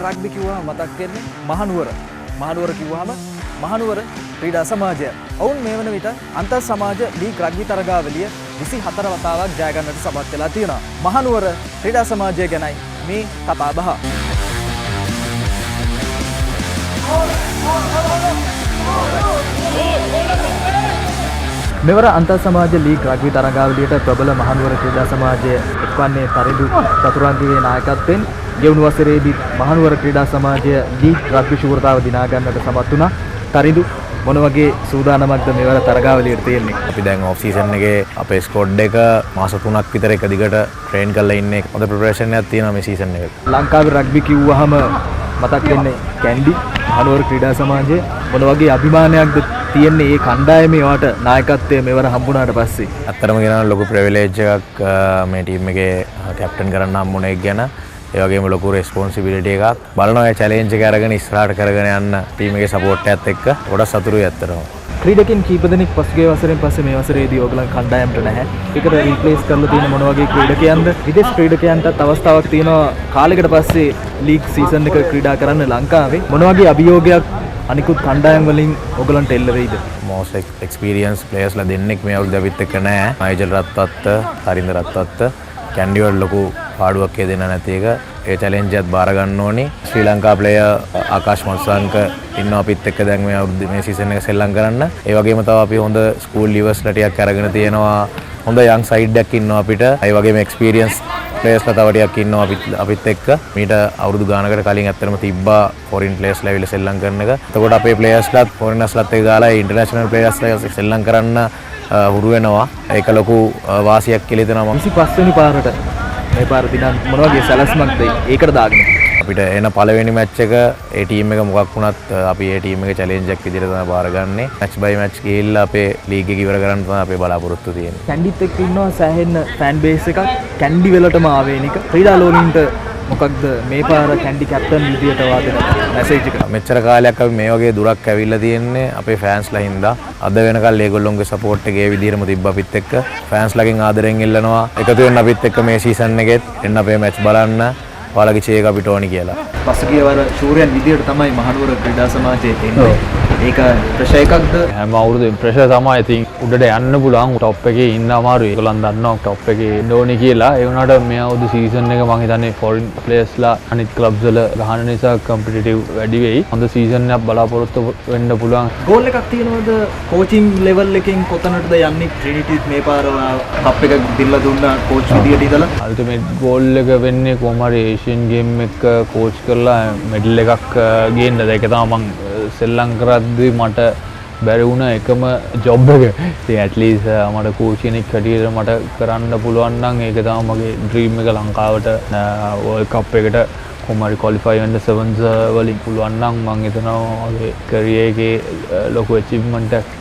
Rugby කිව්වම මතක් වෙන්නේ මහනුවර. මහනුවර කිව්වම මහනුවර ක්‍රීඩා සමාජය. ඔවුන් මේ වන විට අන්තර් සමාජ ලීග් රග්බි තරගාවලිය 24 වතාවක් ජය ගන්නට සමත් වෙලා තියෙනවා. මහනුවර ක්‍රීඩා සමාජය ගැනයි මේ කතා බහ. මෙවර අන්තර් සමාජ ලීග් රග්බි තරගාවලියට ප්‍රබල මහනුවර ක්‍රීඩා සමාජය එක්වන්නේ තරිඳු චතුරංගයේ නායකත්වයෙන් ගෙවුණු වසරේදී මහනුවර ක්‍රීඩා සමාජය ලීග් රග්බි ශූරතාව දිනා ගන්නට සමත් වුණා. තරිඳු මොන වගේ සූදානමක්ද මෙවර තරගාවලියට තියෙන්නේ? අපි දැන් ඔෆ් සීසන් එකේ අපේ ස්ක්වොඩ් එක මාස 3ක් විතර එක දිගට ට්‍රේන් කරලා ඉන්නේ. හොඳ ප්‍රෙපරේෂන් එකක් තියෙනවා මේ සීසන් එකට. ලංකාවේ රග්බි කිව්වහම මතක් වෙන්නේ කැන්ඩි මහනුවර ක්‍රීඩා සමාජය. මොන වගේ අභිමානයක්ද තියෙන්නේ මේ කණ්ඩායමේ වට නායකත්වයේ මෙවර හම්බුණාට පස්සේ? ඇත්තටම කියනවා ලොකු ප්‍රිවිලේජ් එකක් මේ ටීම් එකේ කැප්ටන් කරන්න හම්බුණ එක ගැන. ඒ වගේම ලොකු රෙස්පොන්සිබිලිටි එකක්. බලනවා ඒ චැලෙන්ජ් එක අරගෙන ඉස්සරහට කරගෙන යන්න ටීම් එකේ සපෝට් එකත් එක්ක ගොඩක් සතුටුයි ඇත්තටම. ක්‍රීඩකින් කීප දෙනෙක් පසුගිය වසරෙන් පස්සේ මේ වසරේදී ඕගලන් කණ්ඩායමට නැහැ. ඒකට රීප්ලේස් කරලා තියෙන මොන වගේ ක්‍රීඩකයන්ද? විදේශ ක්‍රීඩකයන්ටත් අවස්ථාවක් තියෙනවා කාලයකට පස්සේ ලීග් සීසන් එක ක්‍රීඩා කරන්න ලංකාවේ. මොන වගේ අභියෝගයක් අනිකුත් කණ්ඩායම් වලින් ඕගලන්ට එල්ල වෙයිද? most experienced players ලා දෙන්නෙක් මේ අවුරුද්ද අපිත් එක්ක නැහැ. නයිජල් රත්වත්ත, හරින්ද රත්වත්ත, කැන්ඩි වල ලොකු පාඩුවක් හේදෙන්න නැති එක. ඒ චැලෙන්ජ් එකත් බාර ගන්න ඕනි. ශ්‍රී ලංකා ප්ලේයර් ආකාශ් මත්සංක ඉන්නවා අපිත් එක්ක දැන් මේ අවුරුද්ද මේ සීසන් එක සෙල්ලම් කරන්න. ඒ වගේම තව අපි හොඳ ස්කූල් ලිවර්ස්ලා ටිකක් අරගෙන තියෙනවා. හොඳ යං සයිඩ් එකක් ඉන්නවා අපිට. ඒ වගේම එක්ස්පීරියන්ස් ප්ලේයර්ස්ලා තව ටිකක් ඉන්නවා අපිත් එක්ක. මීට අවුරුදු ගානකට කලින් ඇත්තටම තිබ්බා ෆොරින් ප්ලේයර්ස්ලා ඇවිල්ලා සෙල්ලම් කරන එක. එතකොට අපේ ප්ලේයර්ස්ලාත් ෆොරිනර්ස්ලාත් එක්ක ගාලා ඉන්ටර්නැෂනල් ප්ලේයර්ස්ලා සෙල්ලම් කරන්න හුරු වෙනවා. ඒක ලොකු වාසියක් කියලා හිතනවා මම. 25 වෙනි පාරට මේ පාර දිනන් මොන වගේ සැලැස්මක්ද ඒකට දාගෙන? අපිට එන පළවෙනි මැච් එක ඒ ටීම් එක මොකක් වුණත් අපි ඒ ටීම් එකේ චැලෙන්ජ් එකක් විදිහට තමයි බාරගන්නේ. මැච් බයි මැච් ගිහිල්ලා අපේ ලීග් එක ඉවර කරන්න තමයි අපේ බලාපොරොත්තු තියෙන්නේ. කැන්ඩිත් එක්ක ඉන්නවා සෑහෙන ෆෑන් බේස් එකක්. කැන්ඩි වලටම ආවේනික. ක්‍රීඩා ලෝලීන්ට මොකක්ද මේ පාර කැන්ඩි කැප්ටන් විදියට වාදන මැසේජ් එක? මෙච්චර කාලයක් අපි මේ වගේ දුරක් ඇවිල්ලා තියෙන්නේ අපේ ෆෑන්ස්ලා හින්දා. අද වෙනකල් ඒගොල්ලෝගේ සපෝට් එක ඒ විදිහටම තිබ්බ අපිත් එක්ක. ෆෑන්ස්ලාගෙන් ආදරෙන් ඉල්ලනවා එකතු වෙන්න අපිත් එක්ක මේ සීසන් එකෙත් එන්න අපේ මැච් බලන්න. ඔයාලගේ චේක අපිට ඕනි කියලා. පසුගිය වර ශූරයන් විදියට තමයි මහනුවර ක්‍රීඩා සමාජයේ එන්නේ. ඒක ප්‍රෙෂර් එකක්ද? හැම අවුරුද්දෙම ප්‍රෙෂර් තමයි. ඉතින් උඩට යන්න පුළුවන් টොප් එකේ ඉන්න අමාරුයි. ඒගොල්ලන් දන්නවා টොප් එකේ ඉන්න ඕනේ කියලා. ඒ වුණාට මේ අවුරුදු සීසන් එක මම හිතන්නේ ෆොරින් ප්ලේයර්ස්ලා අනිත් ක්ලබ්ස් වල ගහන නිසා කම්පිටිටිව් වැඩි වෙයි. හොඳ සීසන් එකක් බලාපොරොත්තු වෙන්න පුළුවන්. ගෝල් එකක් තියෙනවද? කෝචින් ලෙවල් එකෙන් කොතනටද යන්නේ? ට්‍රිනිටිත් මේ පාර කප් එකක් දීලා දුන්නා කෝච් විදියට ඉඳලා. අල්ටිමේට් ගෝල් එක වෙන්නේ කොහොම හරි ඒෂියන් ගේම් එක කෝච් කරලා මෙඩල් එකක් ගේන්නද? ඒක තමයි මම සෙල්ලම් කරද්දී මට බැරි වුණ එකම ජොබ් එක. ඉතින් ඇට්ලීස්ට් මට කෝච් කෙනෙක් හැටියට මට කරන්න පුළුවන් නම් ඒක තමයි මගේ ඩ්‍රීම් එක. ලංකාවට වර්ල්ඩ් කප් එකට කොහොම හරි ක්වොලිෆයි වෙන්න සෙවන්ස් වලින් පුළුවන් නම් මම හිතනවා මගේ කැරියර් එකේ ලොකු අචීව්මන්ට් එකක්